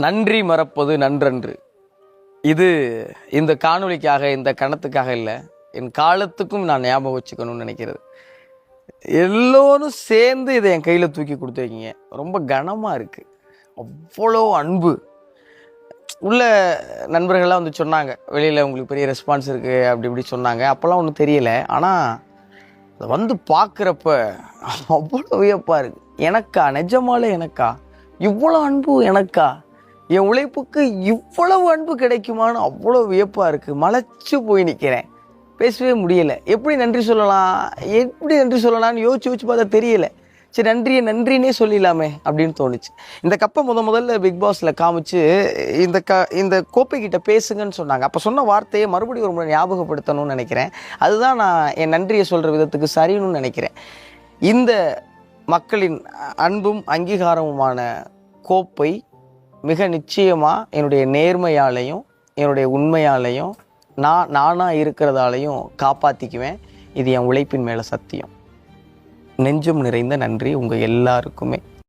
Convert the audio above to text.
நன்றி மறப்பது நன்றன்று. இது இந்த காணொளிக்காக, இந்த கணத்துக்காக இல்லை, என் காலத்துக்கும் நான் ஞாபகம் வச்சுக்கணும்னு நினைக்கிறது. எல்லோரும் சேர்ந்து இதை என் கையில் தூக்கி கொடுத்துருக்கீங்க. ரொம்ப கனமாக இருக்குது. அவ்வளோ அன்பு உள்ள நண்பர்கள்லாம் வந்து சொன்னாங்க, வெளியில் உங்களுக்கு பெரிய ரெஸ்பான்ஸ் இருக்குது அப்படி இப்படி சொன்னாங்க. அப்போல்லாம் ஒன்றும் தெரியலை. ஆனால் அதை வந்து பார்க்குறப்ப அவ்வளோ வியப்பாக இருக்குது. எனக்கா, நிஜமாலே எனக்கா இவ்வளோ அன்பு, எனக்கா என் உழைப்புக்கு இவ்வளவு அன்பு கிடைக்குமான்னு அவ்வளோ வியப்பாக இருக்குது. மலைச்சு போய் நிற்கிறேன், பேசவே முடியலை. எப்படி நன்றி சொல்லலாம்னு யோசிச்சு பார்த்தா தெரியலை. சரி, நன்றினே சொல்லிடலாமே அப்படின்னு தோணுச்சு. இந்த கப்பை முதல்ல பிக் பாஸில் காமிச்சு இந்த கோப்பைக்கிட்ட பேசுங்கன்னு சொன்னாங்க. அப்போ சொன்ன வார்த்தையை மறுபடியும் ஒரு முறை ஞாபகப்படுத்தணும்னு நினைக்கிறேன். அதுதான் நான் என் நன்றியை சொல்கிற விதத்துக்கு சரின்னு நினைக்கிறேன். இந்த மக்களின் அன்பும் அங்கீகாரமுமான கோப்பை மிக நிச்சயமாக என்னுடைய நேர்மையாலையும் என்னுடைய உண்மையாலையும் நானாக இருக்கிறதாலையும் காப்பாற்றிக்குவேன். இது என் உழைப்பின் மேலே சத்தியம். நெஞ்சம் நிறைந்த நன்றி உங்கள் எல்லாருக்குமே.